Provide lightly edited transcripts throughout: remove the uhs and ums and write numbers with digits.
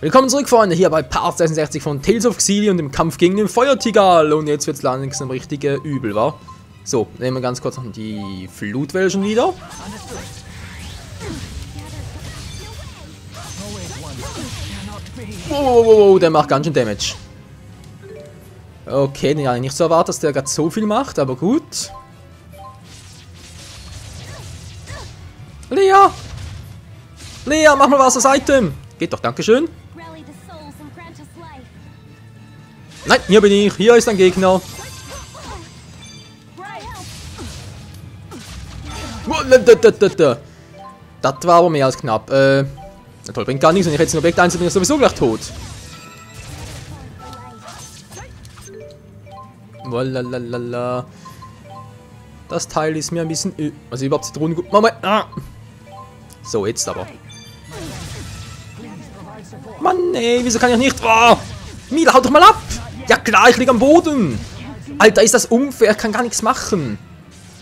Willkommen zurück, Freunde, hier bei Part 66 von Tales of Xillia und dem Kampf gegen den Feuertigal. Und jetzt wird es langsam richtig übel, wa? So, nehmen wir ganz kurz noch die Flutwelle schon wieder. Wow, der macht ganz schön Damage. Okay, den hatte ich nicht so erwartet, dass der gerade so viel macht, aber gut. Lea! Lea, mach mal was als Item! Geht doch, dankeschön. Nein, hier bin ich. Hier ist ein Gegner. Das war aber mehr als knapp. Na toll, bringt gar nichts. Wenn ich jetzt ein Objekt einsetze, bin ich sowieso gleich tot. Lalalala. Das Teil ist mir ein bisschen... Also überhaupt Zitronen gut. Mama. Ah. So, jetzt aber. Mann, ey, wieso kann ich nicht... Oh. Mila, haut doch mal ab! Ja klar, ich liege am Boden! Alter, ist das unfair, ich kann gar nichts machen.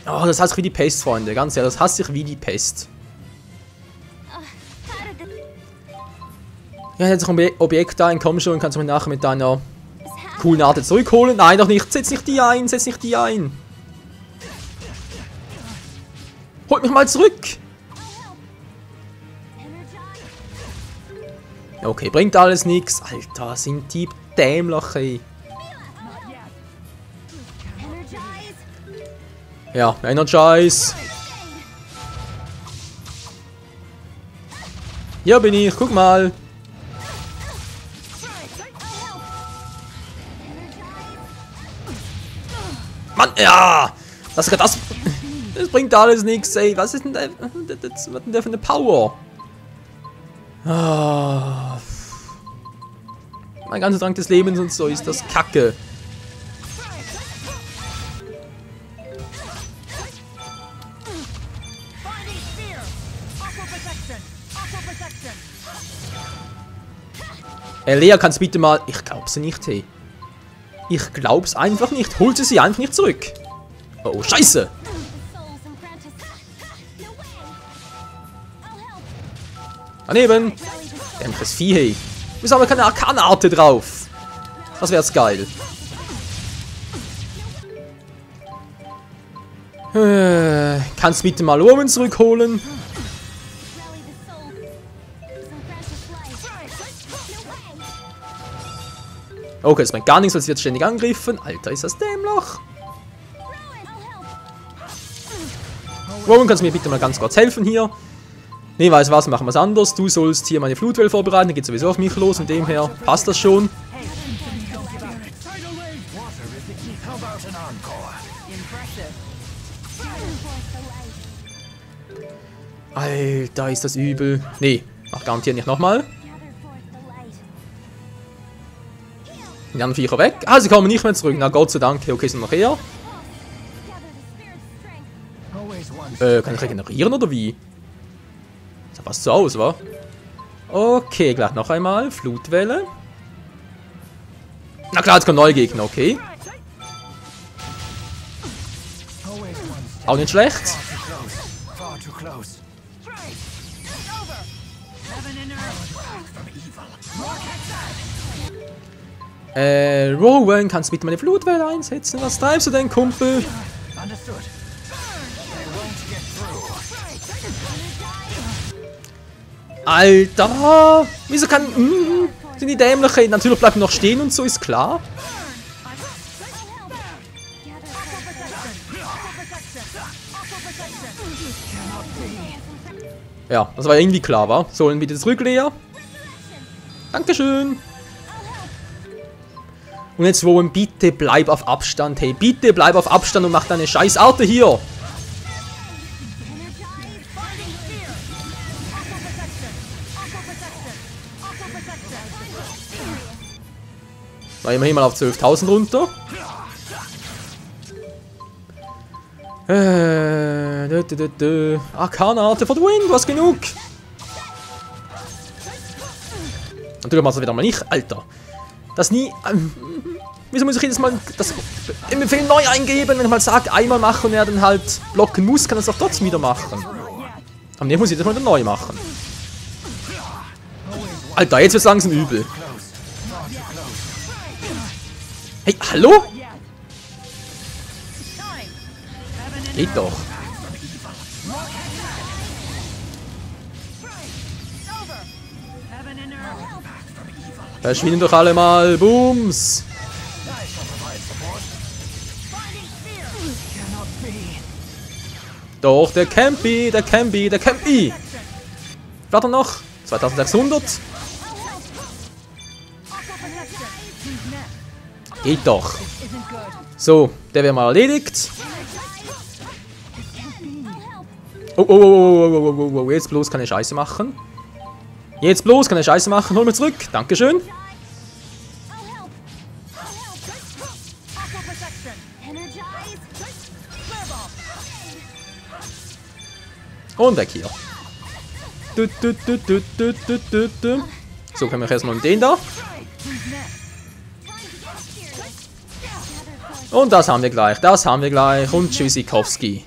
Oh, das hasse ich wie die Pest, Freunde. Ganz ehrlich, das hasse ich wie die Pest. Ja, jetzt noch ein Objekt da, komm schon, kannst du mich nachher mit deiner coolen Art zurückholen. Nein, doch nicht, setz nicht die ein, setz nicht die ein. Holt mich mal zurück! Okay, bringt alles nichts. Alter, sind die dämlich, ey. Ja, Energize. Hier bin ich, guck mal. Mann, ja! Das bringt alles nichts, ey. Was ist denn der, was ist denn der für eine Power? Ah. Mein ganzer Drang des Lebens und so ist das Kacke. Lea, kannst du bitte mal... Ich glaub's nicht, hey. Ich glaub's einfach nicht. Holt sie einfach nicht zurück. Oh, scheiße. Daneben. Das Vieh, hey. Wieso haben wir keine Arkanarte drauf? Das wär's geil. Kannst du bitte mal Omen zurückholen? Okay, das bringt gar nichts, weil sie wird ständig angegriffen. Alter, ist das dämlich. Omen, kannst du mir bitte mal ganz kurz helfen hier? Nee, weißt du was, machen wir es anders. Du sollst hier meine Flutwelle vorbereiten, dann geht sowieso auf mich los. Und dem her passt das schon. Alter, ist das übel. Nee, mach garantiert nicht nochmal. Die anderen Viecher weg. Ah, sie kommen nicht mehr zurück. Na, Gott sei Dank. Okay, sind noch her. Kann ich regenerieren oder wie? Sieht fast so aus, wa? Okay, gleich noch einmal. Flutwelle. Na klar, jetzt kommen neue Gegner, okay. Auch nicht schlecht. Rowan, kannst du bitte meine Flutwelle einsetzen? Was treibst du denn, Kumpel? Alter! Wieso kann... sind die dämliche? Natürlich bleiben noch stehen und so, ist klar. Ja, das war irgendwie klar, wa? Sollen bitte zurück, Lea? Dankeschön! Und jetzt Rowan, bitte bleib auf Abstand, hey. Bitte bleib auf Abstand und mach deine scheiß Arte hier. War immerhin mal auf 12.000 runter. Arkanarte for the win, du hast genug. Natürlich machst du wieder mal nicht, Alter. Das nie... wieso muss ich jedes Mal das im Befehl neu eingeben, wenn ich mal sage, einmal machen und er dann halt blocken muss, kann er es doch trotzdem wieder machen. Aber ne, muss ich das mal wieder neu machen. Alter, jetzt wird's langsam übel. Hey, hallo? Geht doch. Verschwinden doch alle mal. Booms. Doch, der Campy. Warte noch. 2600. Geht doch. So, der wäre mal erledigt. Oh, jetzt bloß keine Scheiße machen. Hol mir zurück. Dankeschön. Und weg hier. So, können wir erstmal den da. Und das haben wir gleich. Und Tschüssikowski.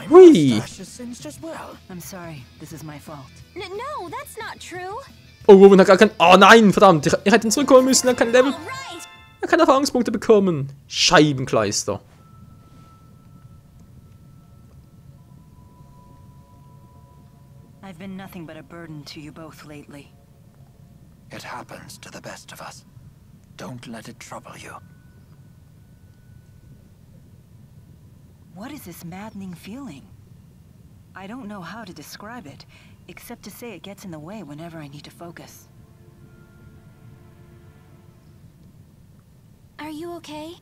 Hui. Oh, er kann. Oh nein, verdammt. Ich hätte ihn zurückholen müssen. Er kann Level. Er kann Erfahrungspunkte bekommen. Scheibenkleister. I've been nothing but a burden to you both lately. It happens to the best of us. Don't let it trouble you. What is this maddening feeling? I don't know how to describe it, except to say it gets in the way whenever I need to focus. Are you okay?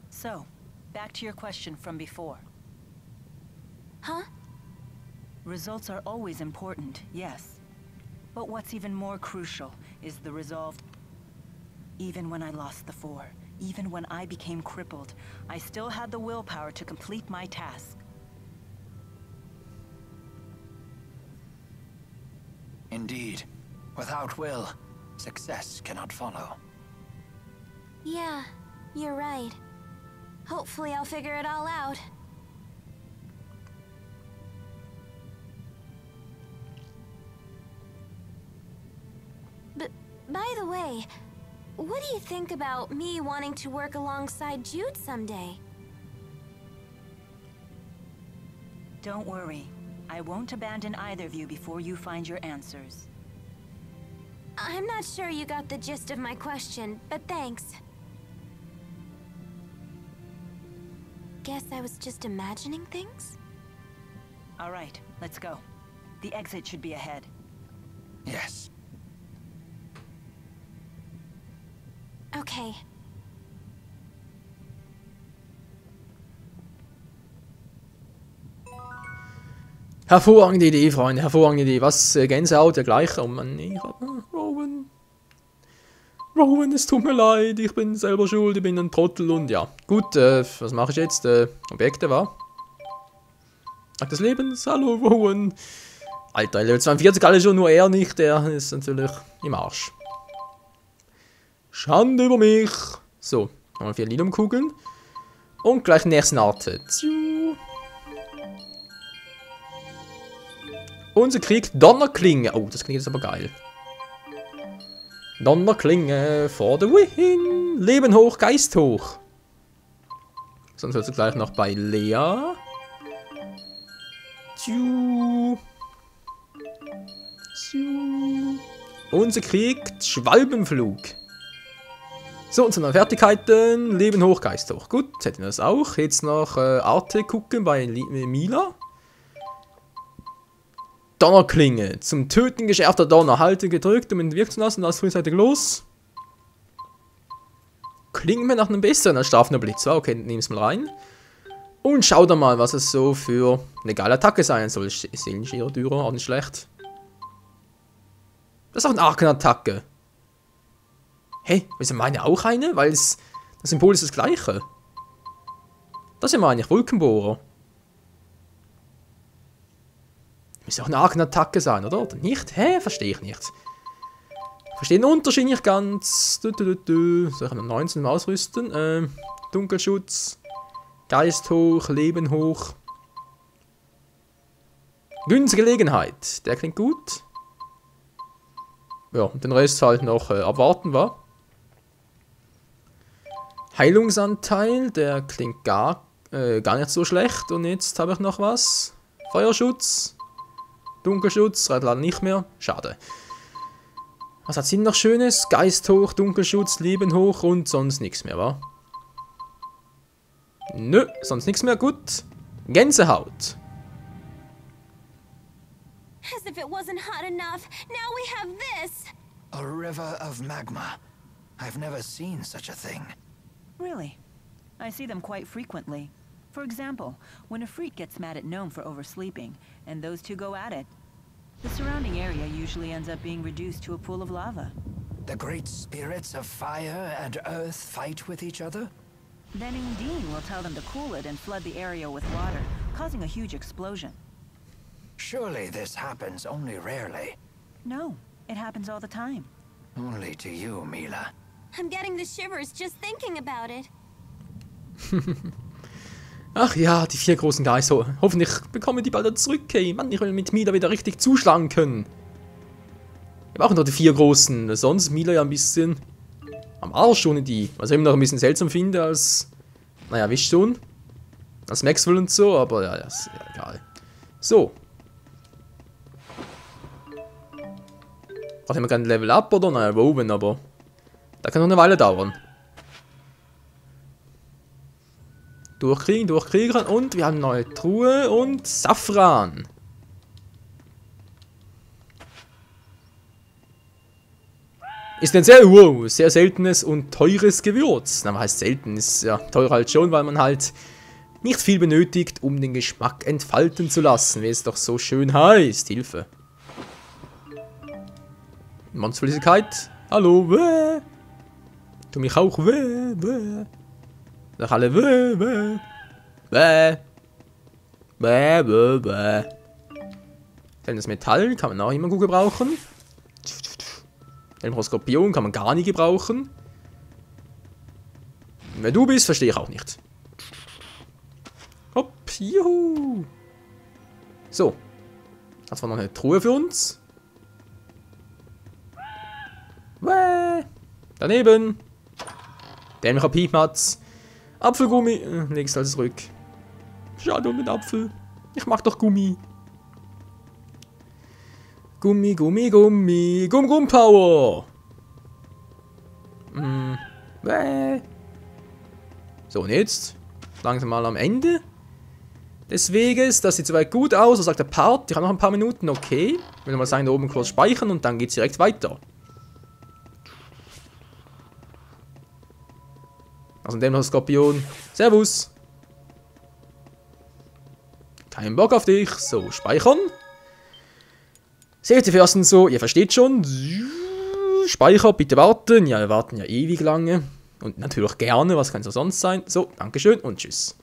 So, back to your question from before. Huh? Results are always important, yes. But what's even more crucial is the resolve. Even when I lost the four, even when I became crippled, I still had the willpower to complete my task. Indeed. Without will, success cannot follow. Yeah, you're right. Hopefully I'll figure it all out. By the way, what do you think about me wanting to work alongside Jude someday? Don't worry. I won't abandon either of you before you find your answers. I'm not sure you got the gist of my question, but thanks. Guess I was just imagining things? All right, let's go. The exit should be ahead. Yes. Okay. Hervorragende Idee, Freunde, hervorragende Idee. Was, Gänsehaut, der gleiche. Oh Mann, nee, Rowan. Rowan, es tut mir leid, ich bin selber schuld, ich bin ein Trottel und ja. Gut, was mache ich jetzt? Objekte, war? Akt des Lebens, hallo Rowan. Alter, Level 42, alle schon, nur er nicht, der ist natürlich im Arsch. Schande über mich. So, nochmal 4 Liliumkugeln. Und gleich den nächsten Arte. Unser Krieg Donnerklinge. Oh, das klingt jetzt aber geil. Donnerklinge for the win. Leben hoch, Geist hoch. Sonst wird es gleich noch bei Lea. Unser Krieg Schwalbenflug. So, unsere Fertigkeiten. Leben hoch, Geist hoch. Gut, jetzt hätten wir das auch. Jetzt noch Arte gucken bei Mila. Donnerklinge. Zum Töten geschärfter Donner. Halte gedrückt, um ihn wirken zu lassen. Lass frühzeitig los. Klingt mir nach einem besseren als strafender Blitz. Okay, nehmen es mal rein. Und schau da mal, was es so für eine geile Attacke sein soll. Seelenschierer-Dürer, auch nicht schlecht. Das ist auch eine Arkenattacke. Hey, ist meine auch eine? Weil das Symbol ist das gleiche. Das ist meine Wolkenbohrer. Müsste auch eine Arkenattacke sein, oder? Oder nicht? Hä? Verstehe ich nicht. Ich verstehe den Unterschied nicht ganz. Soll ich noch 19 mal ausrüsten? Dunkelschutz. Geist hoch, Leben hoch. Günstige Gelegenheit. Der klingt gut. Ja, und den Rest halt noch abwarten, wa? Heilungsanteil, der klingt gar nicht so schlecht. Und jetzt habe ich noch was. Feuerschutz. Dunkelschutz, leider nicht mehr. Schade. Was hat sie noch Schönes? Geist hoch, Dunkelschutz, Leben hoch und sonst nichts mehr, wa? Nö, sonst nichts mehr. Gut. Gänsehaut. As if it wasn't hot enough, now we have this! A river of magma. I've never seen such a thing. Really? I see them quite frequently. For example, when a freak gets mad at Gnome for oversleeping, and those two go at it, the surrounding area usually ends up being reduced to a pool of lava. The great spirits of fire and earth fight with each other? Then Undine will tell them to cool it and flood the area with water, causing a huge explosion. Surely this happens only rarely. No, it happens all the time. Only to you, Mila. I'm getting the shivers just thinking about it. Ach ja, die 4 großen Geister. Hoffentlich bekommen die bald zurück, hey. Mann, ich will mit Mila wieder richtig zuschlagen können. Wir brauchen doch die 4 großen. Sonst ist Mila ja ein bisschen am Arsch ohne die. Was ich immer noch ein bisschen seltsam finde als, naja, wisst schon. Als Maxwell und so, aber ja, ist ja egal. So. Brauchen wir kein Level Up oder? Naja, oben, aber da kann noch eine Weile dauern. Durchkriegen, durchkriegen und wir haben eine neue Truhe und Safran. Ist ein sehr seltenes und teures Gewürz. Na, was heißt selten? Ist ja teuer halt schon, weil man halt nicht viel benötigt, um den Geschmack entfalten zu lassen, wie es doch so schön heißt. Hilfe. Monsterflüssigkeit. Hallo, weh. Tu mich auch weh, weh. Sag alle weh, weh. Weh. Weh, weh, weh. Denn das Metall kann man auch immer gut gebrauchen. Den Skorpion kann man gar nicht gebrauchen. Und wer du bist, verstehe ich auch nicht. Hopp, juhu. So. Das war noch eine Truhe für uns. Wäh. Daneben. Dämlicher Piepmatz. Apfelgummi. Leg's alles zurück. Schade um den Apfel. Ich mag doch Gummi. Gummi, Gummi, Gummi. Gumm-Gumm-Power. So, und jetzt langsam mal am Ende des Weges. Das sieht soweit gut aus. So sagt der Part. Ich habe noch ein paar Minuten. Okay. Ich will mal sagen, da oben kurz speichern und dann geht es direkt weiter. Also dem noch Skorpion. Servus. Kein Bock auf dich. So, speichern. Seht ihr ersten so, ihr versteht schon. Speicher, bitte warten. Ja, wir warten ja ewig lange. Und natürlich gerne, was kann es sonst sein. So, Dankeschön und tschüss.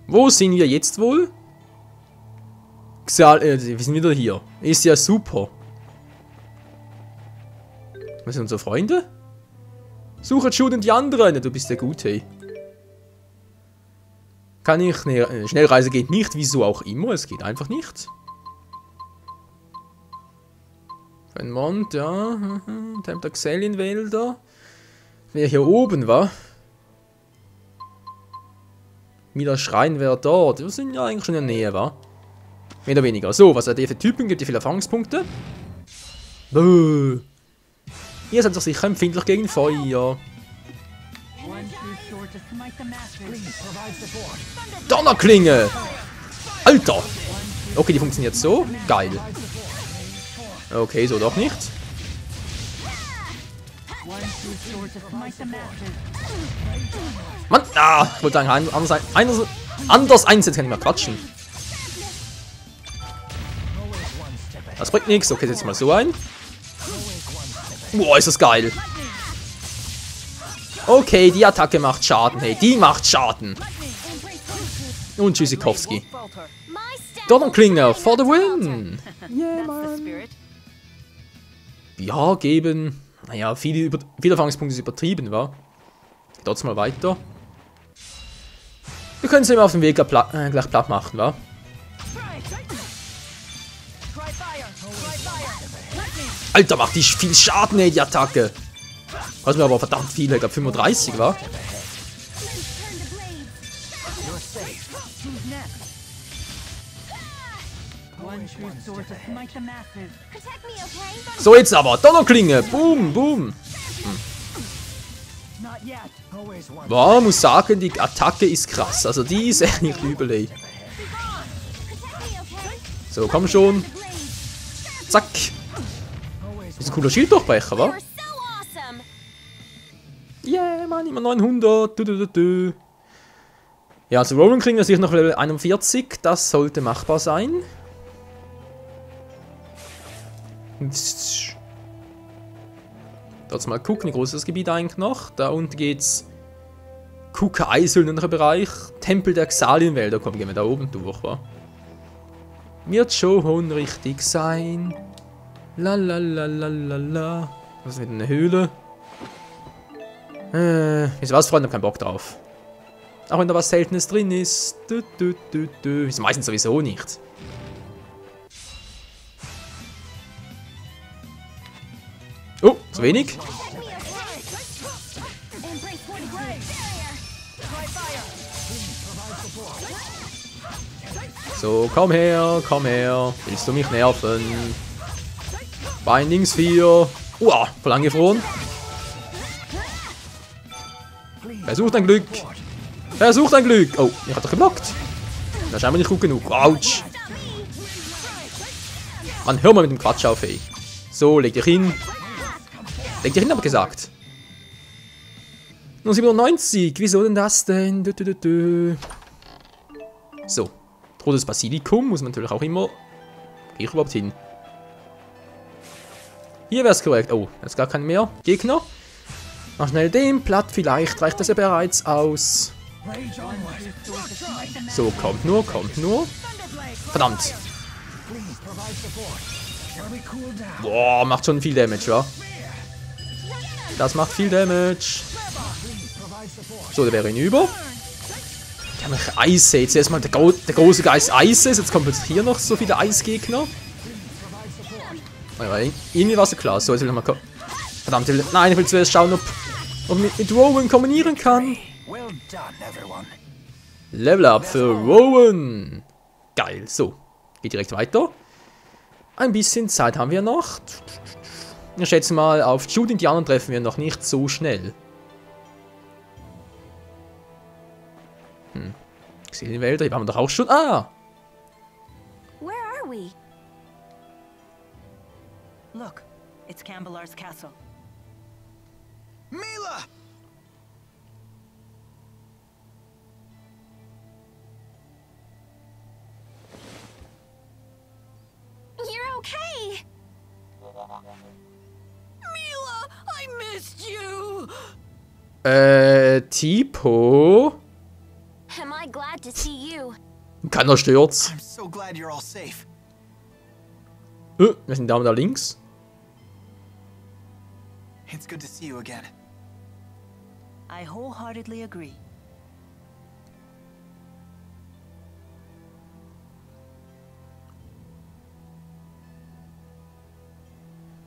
Wo sind wir jetzt wohl? Wir sind wieder hier. Ist ja super. Was sind unsere Freunde? Suche Jude und die anderen. Ja, du bist ja gut, hey. Kann ich... Ne, Schnellreise geht nicht. Wieso auch immer. Es geht einfach nicht. Mond, ja. Tempter Xelienwälder. Wer hier oben war. Wieder Schrein wäre dort. Wir sind ja eigentlich schon in der Nähe, wa? Mehr oder weniger. So, was hat der für Typen? Gibt die viele Erfahrungspunkte? Bäh. Ihr seid doch sicher empfindlich gegen Feuer. Donnerklinge! Alter! Okay, die funktioniert so. Geil. Okay, so doch nicht. Mann, ich wollte sagen, anders einsetzen kann ich mal quatschen. Das bringt nichts. Okay, setz mal so ein. Boah, ist das geil. Okay, die Attacke macht Schaden. Hey, die macht Schaden. Und Tschüssikowski. Donnerklinge for the win. Yeah, Mann. Ja, geben. Naja, viele Erfahrungspunkte ist übertrieben, wa? Trotzdem mal weiter. Wir können es immer auf dem Weg gleich platt machen, wa? Alter, macht die viel Schaden, ey, die Attacke. Was mir aber verdammt viel, ich glaube 35, war. So, jetzt aber. Donnerklinge. Boom, boom. Boah, muss sagen, die Attacke ist krass. Also die ist echt nicht übel, ey. So, komm schon. Zack. Das ist ein cooler Schilddurchbrecher, wa? Yeah, Mann, immer 900. Ja, also Rowan kriegen wir sicher noch Level 41. Das sollte machbar sein. Dort mal gucken, wie groß ist das Gebiet eigentlich noch? Da unten geht's Kuka-Eisel in einem Bereich. Tempel der Xalienwälder. Komm, gehen wir da oben durch, wa? Wird schon richtig sein. La la la la la la. Was ist mit einer Höhle? Wieso was, Freunde? Ich hab keinen Bock drauf. Auch wenn da was Seltenes drin ist. Ist meistens sowieso nicht. Oh, zu wenig. So, komm her, komm her. Willst du mich nerven? Bindings 4. Uah, voll angefroren. Versuch dein Glück. Versuch dein Glück. Oh, ich hab doch geblockt. Das ist scheinbar nicht gut genug. Autsch. Mann, hör mal mit dem Quatsch auf, ey. So, leg dich hin. Leg dich hin, hab ich gesagt. Nur 97. Wieso denn das denn? So. Rotes Basilikum muss man natürlich auch immer. Geh ich überhaupt hin? Hier wäre es korrekt. Oh, jetzt gar kein mehr. Gegner. Mach schnell den platt. Vielleicht reicht das ja bereits aus. So, kommt nur, kommt nur. Verdammt. Boah, macht schon viel Damage, wa? Das macht viel Damage. So, der wäre hinüber. Die haben noch Eis. Jetzt erstmal der große Geist Eises. Jetzt kommen jetzt hier noch so viele Eisgegner. Irgendwie war es klar. So, jetzt will ich mal. Verdammt, nein, ich will zuerst schauen, ob mit Rowan kombinieren kann. Level up für Rowan. Geil. So, geht direkt weiter. Ein bisschen Zeit haben wir noch. Ich schätze mal, auf Jude und die anderen treffen wir noch nicht so schnell. Xalienwälder, hier waren wir doch auch schon. Ah! Where are we? Look, it's Cambalar's castle. Mila! You're okay. Mila, I missed you. Tipo? Am I glad to see you? Keiner stört's. I'm so glad you're all safe. Wir sind da links. It's good to see you again. I wholeheartedly agree.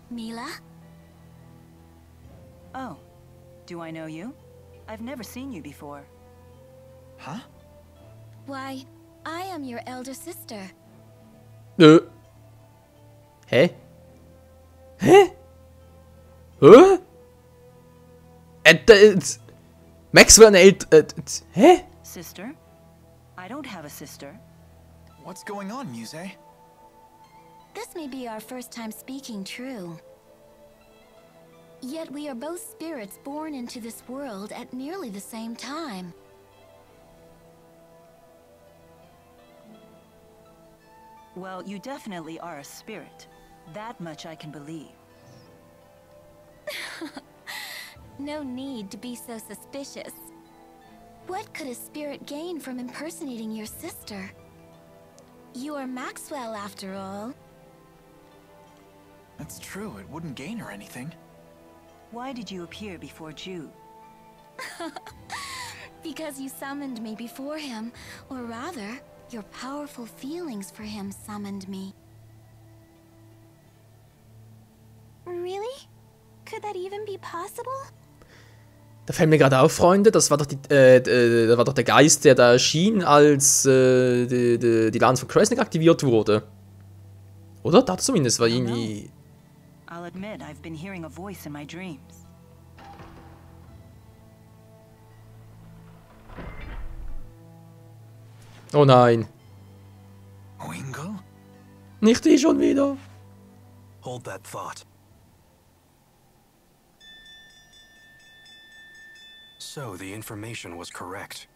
Mila? Oh, do I know you? I've never seen you before. Huh? Why, I am your elder sister. Hä? Hä? Hä? Maxwell eine hä? Sister? I don't have a sister. What's going on, Muse? This may be our first time speaking true. Yet we are both spirits born into this world at nearly the same time. Well, you definitely are a spirit. That much I can believe. No need to be so suspicious. What could a spirit gain from impersonating your sister? You are Maxwell, after all. That's true, it wouldn't gain her anything. Why did you appear before Jude? Because you summoned me before him, or rather, your powerful feelings for him summoned me. that even be possible? Da fällt mir gerade auf, Freunde, das war doch, da war doch der Geist, der da erschien, als die Lanze von Kresnik aktiviert wurde. Oder? Das zumindest war irgendwie... I'll admit I've been hearing a voice in my dreams. Oh nein. Wingle? Nicht die schon wieder. Hold that thought. So the information was correct.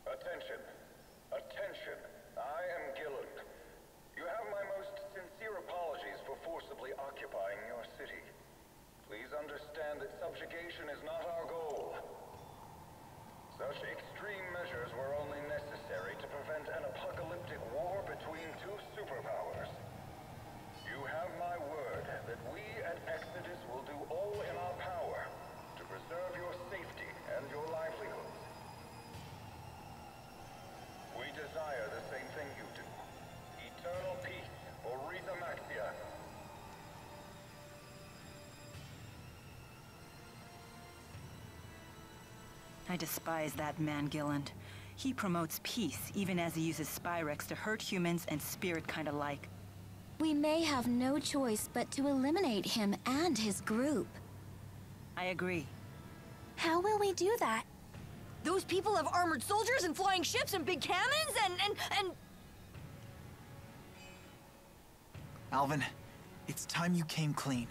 Attention. Attention. I am Gilland. You have my most sincere apologies for forcibly occupying your city. Please understand that subjugation is not our goal. Such extreme measures were only necessary to prevent an apocalyptic war between two superpowers. You have my word that we at Exodus will do all in our power to preserve your safety and your livelihoods. We desire the same thing you do. Eternal peace for Rita Maxia. I despise that man, Gilland. He promotes peace, even as he uses Spyrex to hurt humans and spirit kind alike. We may have no choice but to eliminate him and his group. I agree. How will we do that? Those people have armored soldiers and flying ships and big cannons and... Alvin, it's time you came clean.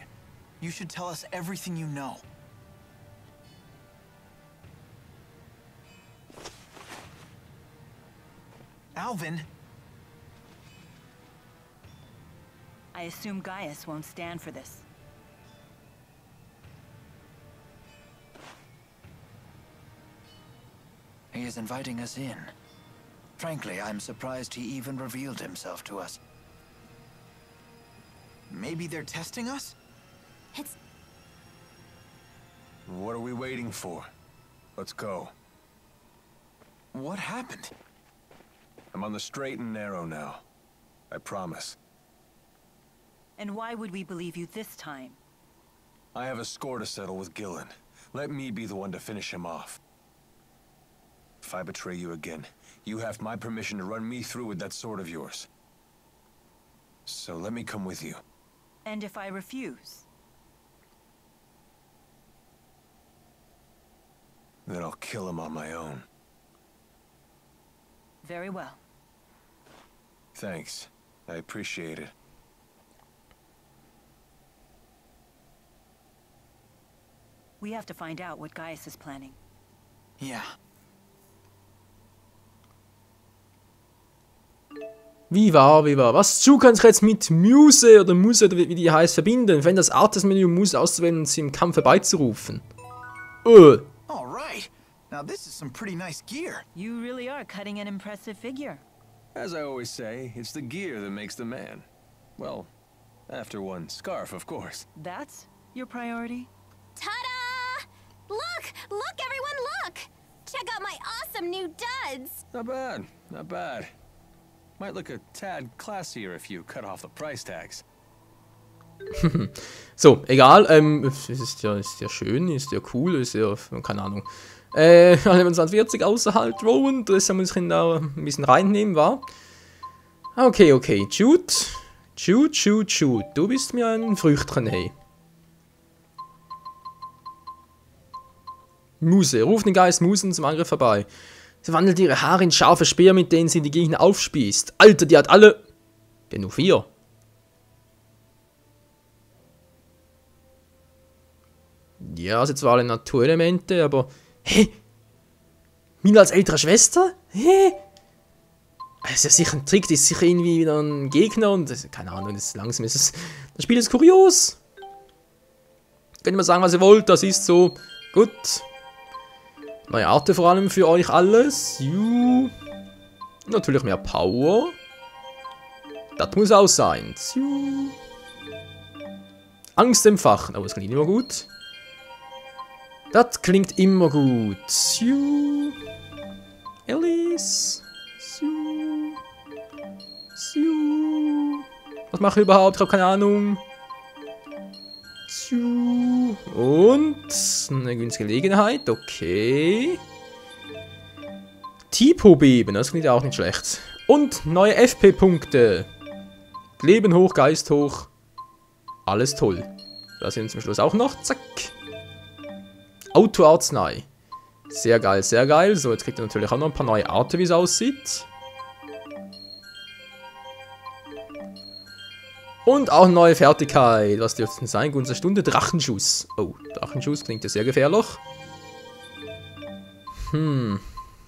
You should tell us everything you know. Alvin! I assume Gaius won't stand for this. He is inviting us in. Frankly, I'm surprised he even revealed himself to us. Maybe they're testing us? It's... What are we waiting for? Let's go. What happened? I'm on the straight and narrow now. I promise. And why would we believe you this time? I have a score to settle with Gillen. Let me be the one to finish him off. If I betray you again, you have my permission to run me through with that sword of yours. So let me come with you. And if I refuse? Then I'll kill him on my own. Very well. Thanks. I appreciate it. We have to find out what Gaius is planning. Yeah. Wie war? Was? Chu kann sich jetzt mit Muse oder wie die heißt verbinden, wenn das Artes-Menü Muse auszuwählen und sie im Kampf herbeizurufen. All right. Now this is some pretty nice gear. You really are cutting an impressive figure. As I always say, it's the gear that makes the man. Well, after one scarf, of course. That's your priority? Ta-da! Look! Look, everyone, look! Check out my awesome new duds! Not bad, not bad. Might look a tad classier if you cut off the price tags. So, egal, ist ja schön, ist ja cool, ist ja, keine Ahnung. 2140 außerhalb Rowan, das haben wir uns da ein bisschen reinnehmen, war. Okay, Jude, du bist mir ein Früchtchen, hey. Muse, ruf den Geist Musen zum Angriff vorbei. Sie wandelt ihre Haare in scharfe Speer, mit denen sie die Gegner aufspießt. Alter, die hat alle... Ja, nur 4. Ja, also zwar alle Naturelemente, aber... Hä? Mina als ältere Schwester? Hä? Das ist ja sicher ein Trick, das ist sicher irgendwie wieder ein Gegner und... keine Ahnung, das Spiel ist kurios. Könnt ihr mal sagen, was ihr wollt, das ist so... Gut. Neue Arte vor allem für euch alles. Natürlich mehr Power. Das muss auch sein. Angst entfachen. Oh, das klingt immer gut. Das klingt immer gut. Alice. Was mache ich überhaupt? Ich habe keine Ahnung. Und eine günstige Gelegenheit. Okay. Tipo-Beben, das klingt auch nicht schlecht. Und neue FP-Punkte. Leben hoch, Geist hoch. Alles toll. Das sind zum Schluss auch noch. Zack. Autoarznei. Sehr geil, sehr geil. So, jetzt kriegt er natürlich auch noch ein paar neue Arten, wie es aussieht. Und auch eine neue Fertigkeit. Was dürfte denn sein? Gunst der Stunde. Drachenschuss. Oh, Drachenschuss klingt ja sehr gefährlich.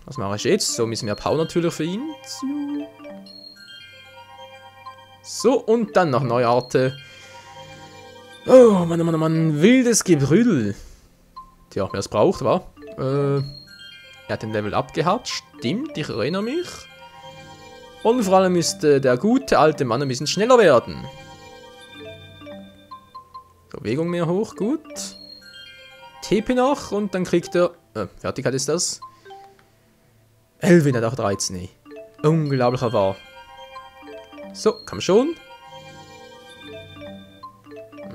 Was mache ich jetzt? So, ein bisschen mehr Power natürlich für ihn. So, und dann noch neue Arten. Oh, Mann, Mann, Mann. Wildes Gebrüll. Tja, wer es braucht, wa? Er hat den Level abgehabt. Stimmt, ich erinnere mich. Und vor allem müsste der gute alte Mann ein bisschen schneller werden. Bewegung mehr hoch, gut. TP noch und dann kriegt er... Fertigkeit ist das. Elvin hat auch 13. Unglaublicher war. So, komm schon.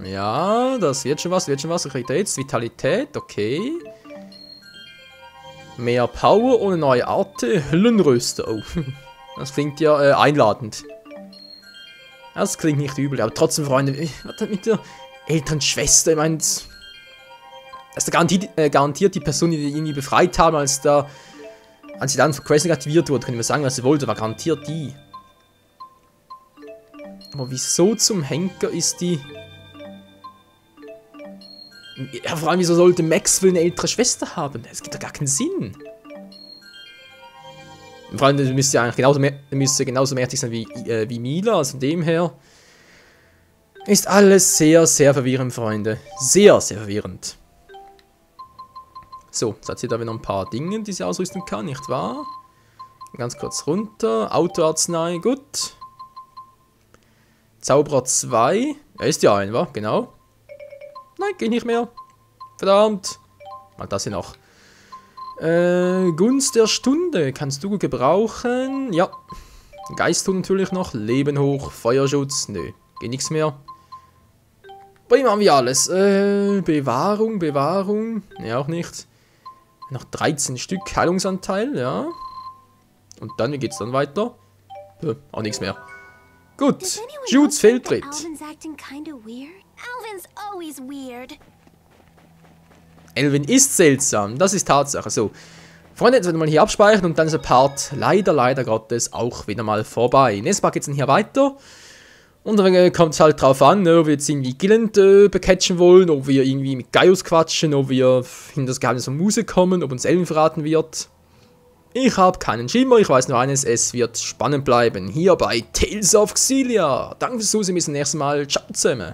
Ja, das wird schon was, wird schon was. Ich kriege da jetzt Vitalität, okay. Mehr Power ohne neue Art. Höllenröster. Oh, das klingt ja einladend. Das klingt nicht übel, aber trotzdem, Freunde, was mit der älteren Schwester, ich meine, das ist garantiert die Person, die ihn befreit haben, als sie dann von Crescent aktiviert wurde, können wir sagen, was sie wollte, war garantiert die. Aber wieso zum Henker ist die... Ja, vor allem, wieso sollte Maxwell eine ältere Schwester haben? Das gibt doch gar keinen Sinn. Vor allem, das müsste ja eigentlich genauso mächtig sein wie Mila, also von dem her... Ist alles sehr, sehr verwirrend, Freunde. Sehr, sehr verwirrend. So, jetzt hat sie da wieder noch ein paar Dinge, die sie ausrüsten kann, nicht wahr? Ganz kurz runter. Autoarznei, gut. Zauberer 2. Er ist ja ein, wa? Genau. Nein, geht nicht mehr. Verdammt. Mal das hier noch. Gunst der Stunde. Kannst du gut gebrauchen. Ja. Geisthund natürlich noch. Leben hoch. Feuerschutz. Nö. Geht nichts mehr. Bei ihm haben wir alles. Bewahrung, Bewahrung. Ne, auch nicht. Noch 13 Stück Heilungsanteil, ja. Und dann, wie geht's dann weiter? Auch nichts mehr. Gut. Jutes Fehltritt. Elvin ist seltsam. Das ist Tatsache. So. Freunde, jetzt werden wir mal hier abspeichern und dann ist der Part leider Gottes auch wieder mal vorbei. Nächstes Mal geht's dann hier weiter. Und dann kommt es halt drauf an, ob wir jetzt irgendwie Gilland becatchen wollen, ob wir irgendwie mit Gaius quatschen, ob wir in das Geheimnis von Muse kommen, ob uns Elvin verraten wird. Ich habe keinen Schimmer, ich weiß nur eines, es wird spannend bleiben. Hier bei Tales of Xillia. Danke fürs Zusehen, bis zum nächsten Mal. Ciao zusammen.